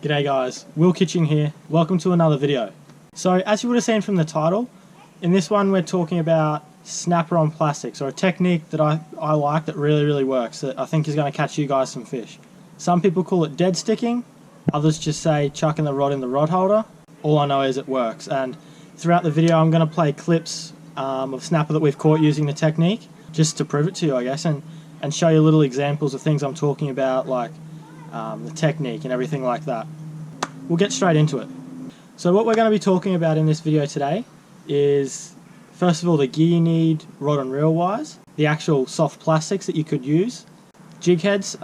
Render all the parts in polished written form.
G'day guys, Kitching here. Welcome to another video. So as you would have seen from the title, in this one we're talking about snapper on plastics, or a technique that I like that really works, that I think is going to catch you guys some fish. Some people call it dead sticking, others just say chucking the rod in the rod holder. All I know is it works, and throughout the video I'm going to play clips of snapper that we've caught using the technique, just to prove it to you I guess, and show you little examples of things I'm talking about, like the technique and everything like that. We'll get straight into it. So what we're going to be talking about in this video today is, first of all, the gear you need rod and reel wise, the actual soft plastics that you could use, jig heads,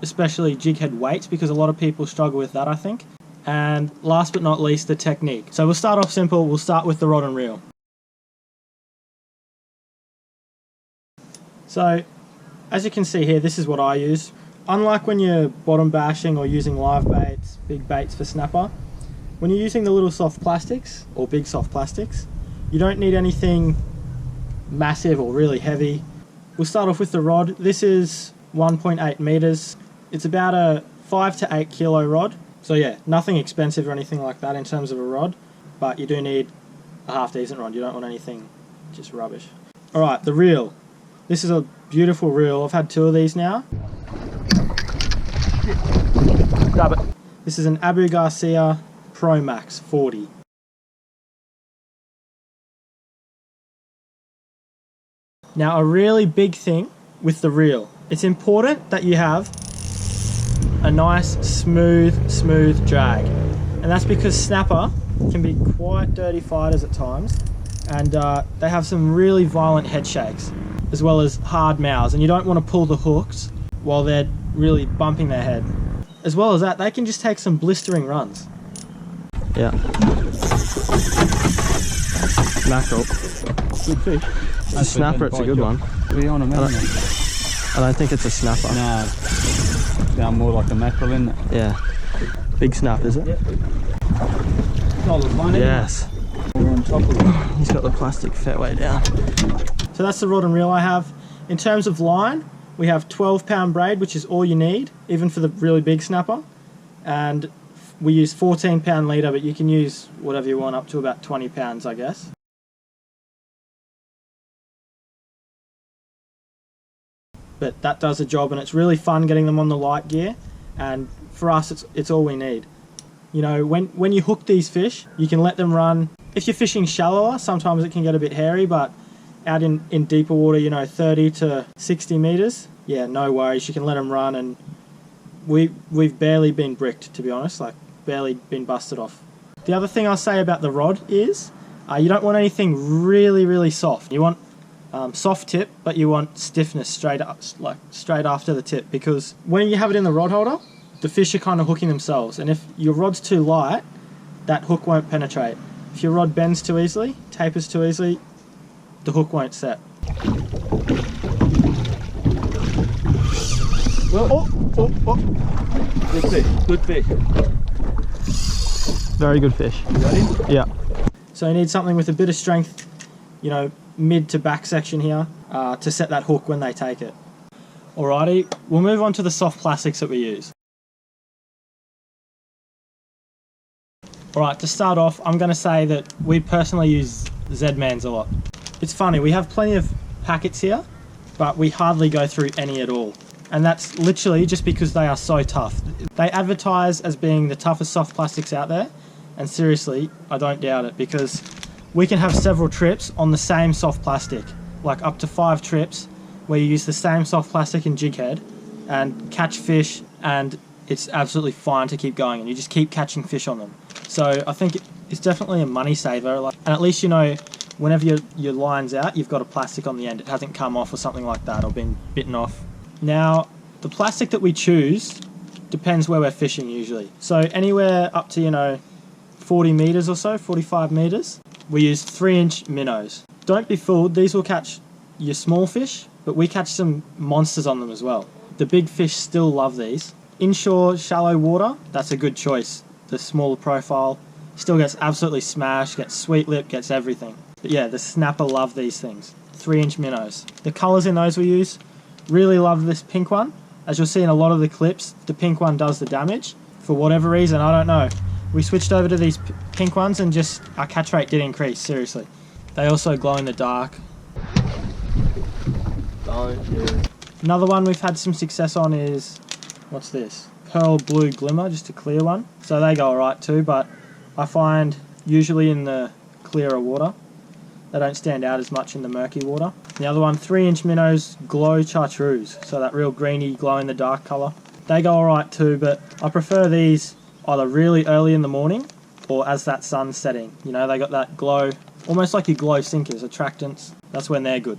especially jig head weights, because a lot of people struggle with that I think, and last but not least the technique. So we'll start off simple, we'll start with the rod and reel. So as you can see here, this is what I use. Unlike when you're bottom bashing or using live baits, big baits for snapper, when you're using the little soft plastics or big soft plastics, you don't need anything massive or really heavy. We'll start off with the rod. This is 1.8 meters. It's about a 5 to 8 kilo rod. So yeah, nothing expensive or anything like that in terms of a rod, but you do need a half decent rod. You don't want anything just rubbish. Alright, the reel. This is a beautiful reel. I've had 2 of these now. Grab it. This is an Abu Garcia Pro Max 40. Now a really big thing with the reel, it's important that you have a nice smooth drag, and that's because snapper can be quite dirty fighters at times, and they have some really violent head shakes as well as hard mouths, and you don't want to pull the hooks while they're really bumping their head. As well as that, they can just take some blistering runs. Yeah. Mackerel. Good fish. It's a snapper, it's a good one. What are you on a minute? I don't think it's a snapper. No. Sound more like a mackerel, isn't it? Yeah. Big snap, is it? Yep. Solid one, yes. We're on top of it. He's got the plastic fairway down. So that's the rod and reel I have. In terms of line, we have 12-pound braid, which is all you need, even for the really big snapper. And we use 14-pound leader, but you can use whatever you want, up to about 20 pounds, I guess. But that does the job, and it's really fun getting them on the light gear. And for us, it's all we need. You know, when you hook these fish, you can let them run. If you're fishing shallower, sometimes it can get a bit hairy, but out in deeper water, you know, 30 to 60 meters, yeah, no worries, you can let them run, and we've barely been bricked, to be honest, like barely been busted off. The other thing I'll say about the rod is you don't want anything really soft. You want soft tip, but you want stiffness straight after the tip, because when you have it in the rod holder, the fish are kind of hooking themselves, and if your rod's too light, that hook won't penetrate. If your rod bends too easily, tapers too easily, the hook won't set. Well, oh. Good fish. Very good fish. You ready? Yeah. So you need something with a bit of strength, you know, mid to back section here, to set that hook when they take it. Alrighty, we'll move on to the soft plastics that we use. Alright, to start off, I'm going to say that we personally use Z-Mans a lot. It's funny, we have plenty of packets here, but we hardly go through any at all. And that's literally just because they are so tough. They advertise as being the toughest soft plastics out there, and seriously, I don't doubt it, because we can have several trips on the same soft plastic, like up to 5 trips, where you use the same soft plastic and jighead, and catch fish, and it's absolutely fine to keep going, and you just keep catching fish on them. So I think it's definitely a money saver, and at least you know, whenever your line's out, you've got a plastic on the end. It hasn't come off or something like that, or been bitten off. Now, the plastic that we choose depends where we're fishing usually. So anywhere up to, you know, 40 meters or so, 45 meters, we use 3-inch minnows. Don't be fooled, these will catch your small fish, but we catch some monsters on them as well. The big fish still love these. Inshore, shallow water, that's a good choice. The smaller profile still gets absolutely smashed, gets sweet lip, gets everything. But yeah, the snapper love these things. 3-inch minnows. The colours in those we use, really love this pink one. As you'll see in a lot of the clips, the pink one does the damage. for whatever reason, I don't know. We switched over to these pink ones and just our catch rate did increase, seriously. They also glow in the dark. Another one we've had some success on is, what's this? Pearl Blue Glimmer, just a clear one. So they go alright too, but I find usually in the clearer water, they don't stand out as much in the murky water. The other one, 3-inch minnows glow chartreuse, so that real greeny glow in the dark colour. They go alright too, but I prefer these either really early in the morning or as that sun's setting. You know, they got that glow, almost like your glow sinkers, attractants. That's when they're good.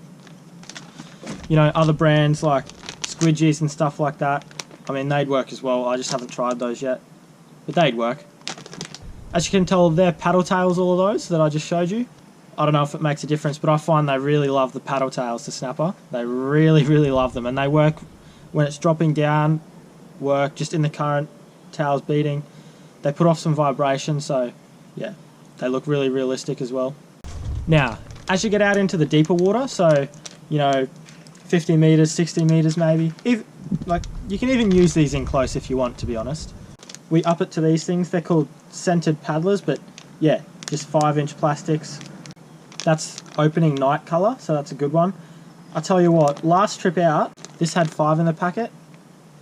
You know, other brands like squidgies and stuff like that, I mean, they'd work as well. I just haven't tried those yet, but they'd work. As you can tell, they're paddle tails, all of those that I just showed you. I don't know if it makes a difference, but I find they really love the paddle tails to snapper. They really, really love them, and they work when it's dropping down, work just in the current, tails beating. They put off some vibration, so yeah, they look really realistic as well. Now, as you get out into the deeper water, so, you know, 50 meters, 60 meters maybe, like, you can even use these in close if you want, to be honest. We up it to these things. They're called scented paddlers, but yeah, just 5-inch plastics. That's opening night colour, so that's a good one. I tell you what, last trip out, this had 5 in the packet,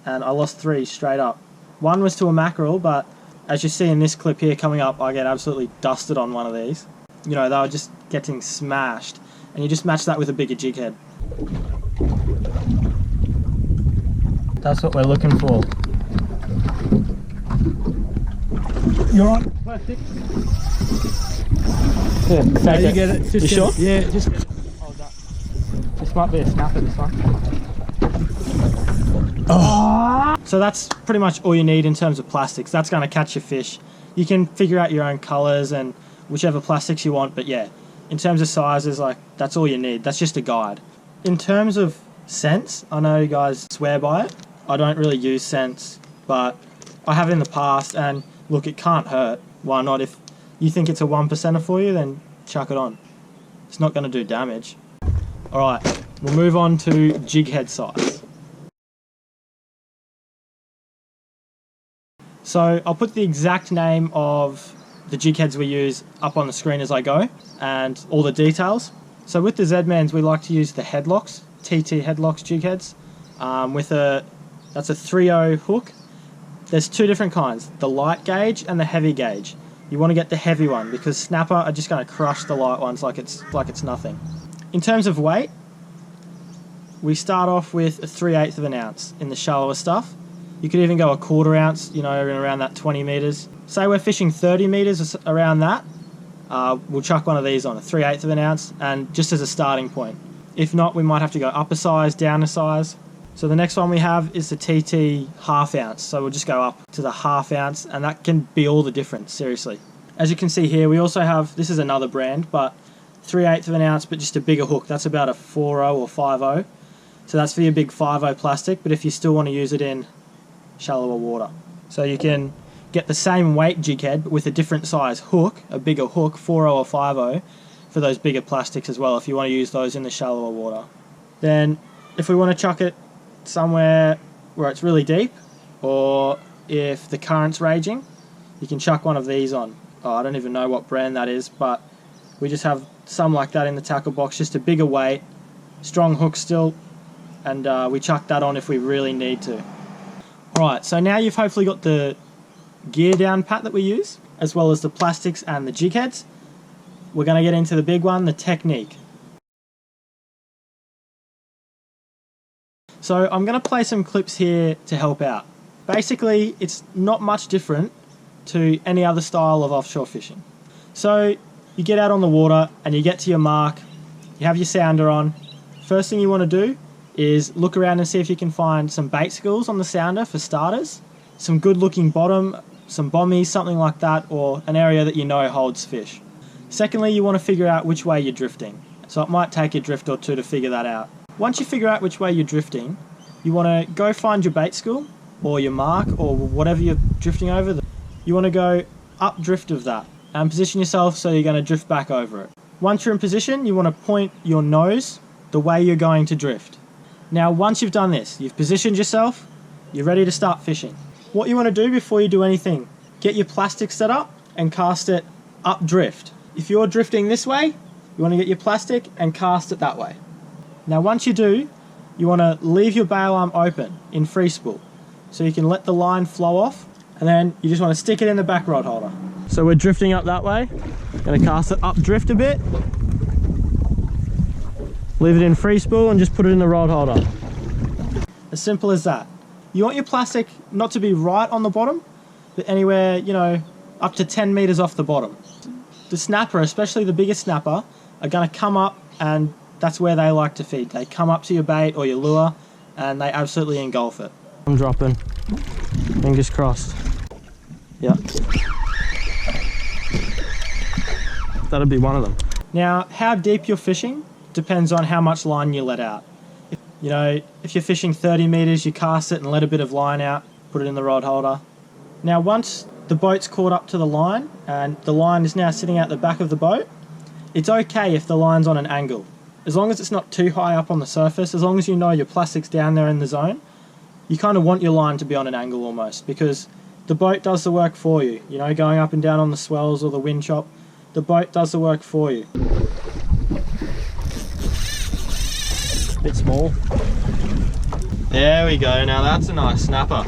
and I lost 3 straight up. One was to a mackerel, but as you see in this clip here coming up, I get absolutely dusted on one of these. You know, they were just getting smashed, and you just match that with a bigger jighead. That's what we're looking for. You're on plastic. Yeah, So you get it. You sure? Yeah, just get it. Hold that. This might be a snapper, this one. Oh. So that's pretty much all you need in terms of plastics. That's going to catch your fish. You can figure out your own colours and whichever plastics you want, but yeah, in terms of sizes, like, that's all you need. That's just a guide. In terms of scents, I know you guys swear by it. I don't really use scents, but I have in the past, and look, it can't hurt. Why not? If you think it's a 1%er for you, then chuck it on. It's not going to do damage. Alright, we'll move on to jighead size. So I'll put the exact name of the jigheads we use up on the screen as I go, and all the details. So with the Z-Mans, we like to use the headlocks, TT headlocks jigheads, that's a 3.0 hook. There's 2 different kinds, the light gauge and the heavy gauge. You want to get the heavy one because snapper are just going to crush the light ones like it's nothing. In terms of weight, we start off with a 3/8 of an ounce in the shallower stuff. You could even go a 1/4 ounce, you know, around that 20 meters. Say we're fishing 30 meters around that, we'll chuck one of these on, a 3/8 of an ounce, and just as a starting point. If not, we might have to go up a size, down a size. So the next one we have is the TT 1/2 ounce. So we'll just go up to the 1/2 ounce, and that can be all the difference, seriously. As you can see here, we also have, this is another brand, but 3/8 of an ounce, but just a bigger hook. That's about a 4.0 or 5.0. So that's for your big 5.0 plastic, but if you still want to use it in shallower water. So you can get the same weight jighead, but with a different size hook, a bigger hook, 4.0 or 5.0, for those bigger plastics as well, if you want to use those in the shallower water. Then, if we want to chuck it somewhere where it's really deep, or if the current's raging, you can chuck one of these on. Oh, I don't even know what brand that is, but we just have some like that in the tackle box, just a bigger weight, strong hook still, and we chuck that on if we really need to. Alright, so now you've hopefully got the gear down pat that we use, as well as the plastics and the jigheads. We're going to get into the big one, the technique. So I'm going to play some clips here to help out. Basically, it's not much different to any other style of offshore fishing. So you get out on the water and you get to your mark, you have your sounder on. First thing you want to do is look around and see if you can find some bait schools on the sounder for starters, some good looking bottom, some bommies, something like that, or an area that you know holds fish. Secondly, you want to figure out which way you're drifting. So it might take a drift or two to figure that out. Once you figure out which way you're drifting, you want to go find your bait school or your mark or whatever you're drifting over. You want to go up drift of that and position yourself so you're going to drift back over it. Once you're in position, you want to point your nose the way you're going to drift. Now, once you've done this, you've positioned yourself, you're ready to start fishing. What you want to do before you do anything, get your plastic set up and cast it up drift. If you're drifting this way, you want to get your plastic and cast it that way. Now once you do, you want to leave your bail arm open in free spool so you can let the line flow off, and then you just want to stick it in the back rod holder. So we're drifting up that way, going to cast it up drift a bit, leave it in free spool and just put it in the rod holder. As simple as that. You want your plastic not to be right on the bottom, but anywhere, you know, up to 10 meters off the bottom. The snapper, especially the biggest snapper, are going to come up, and that's where they like to feed. They come up to your bait or your lure and they absolutely engulf it. I'm dropping. Fingers crossed. Yep. That'll be one of them. Now, how deep you're fishing depends on how much line you let out. You know, if you're fishing 30 meters, you cast it and let a bit of line out, put it in the rod holder. Now, once the boat's caught up to the line and the line is now sitting out the back of the boat, it's okay if the line's on an angle. As long as it's not too high up on the surface, as long as you know your plastic's down there in the zone, you kind of want your line to be on an angle almost, because the boat does the work for you. You know, going up and down on the swells or the wind chop, the boat does the work for you. Bit small. There we go, now that's a nice snapper.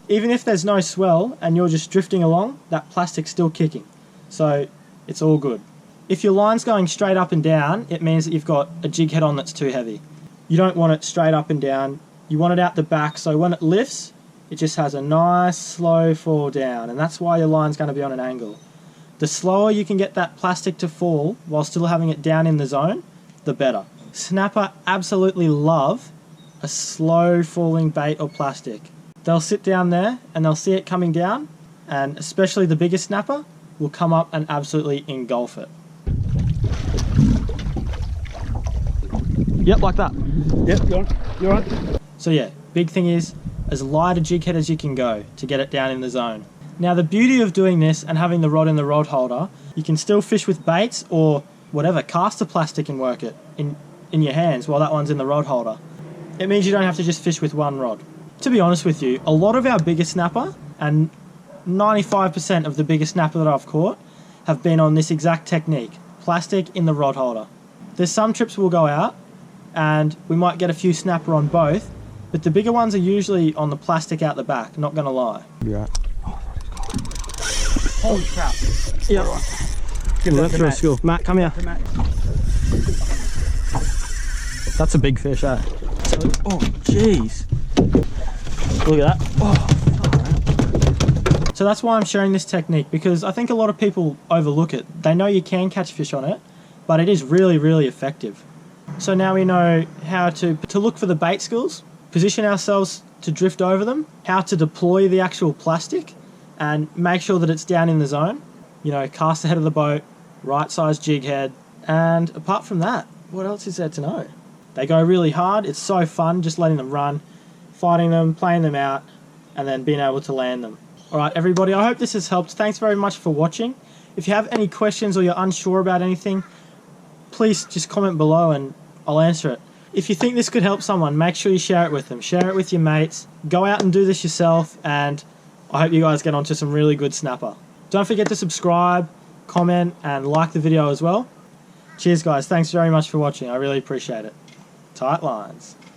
Even if there's no swell and you're just drifting along, that plastic's still kicking. So it's all good. If your line's going straight up and down, it means that you've got a jig head on that's too heavy. You don't want it straight up and down. You want it out the back, so when it lifts, it just has a nice slow fall down, and that's why your line's going to be on an angle. The slower you can get that plastic to fall while still having it down in the zone, the better. Snapper absolutely love a slow falling bait or plastic. They'll sit down there and they'll see it coming down, and especially the biggest snapper will come up and absolutely engulf it. Yep, like that. Yep, you're on. So yeah, big thing is as light a jig head as you can go to get it down in the zone. Now the beauty of doing this and having the rod in the rod holder, you can still fish with baits or whatever, cast the plastic and work it in your hands while that one's in the rod holder. It means you don't have to just fish with one rod. To be honest with you, a lot of our biggest snapper, and 95% of the biggest snapper that I've caught, have been on this exact technique, plastic in the rod holder. There's some trips we'll go out and we might get a few snapper on both, but the bigger ones are usually on the plastic out the back, not gonna lie. Yeah. Holy crap. Yeah. Get that through a school. Matt, come here. That's a big fish, eh? Oh, jeez. Look at that. Oh. So that's why I'm sharing this technique, because I think a lot of people overlook it. They know you can catch fish on it, but it is really, really effective. So now we know how to look for the bait schools, position ourselves to drift over them, how to deploy the actual plastic, and make sure that it's down in the zone. You know, cast the head of the boat, right size jig head, and apart from that, what else is there to know? They go really hard. It's so fun just letting them run, fighting them, playing them out, and then being able to land them. All right, everybody, I hope this has helped. Thanks very much for watching. If you have any questions or you're unsure about anything, please just comment below and I'll answer it. If you think this could help someone, make sure you share it with them. Share it with your mates. Go out and do this yourself, and I hope you guys get onto some really good snapper. Don't forget to subscribe, comment, and like the video as well. Cheers, guys. Thanks very much for watching. I really appreciate it. Tight lines.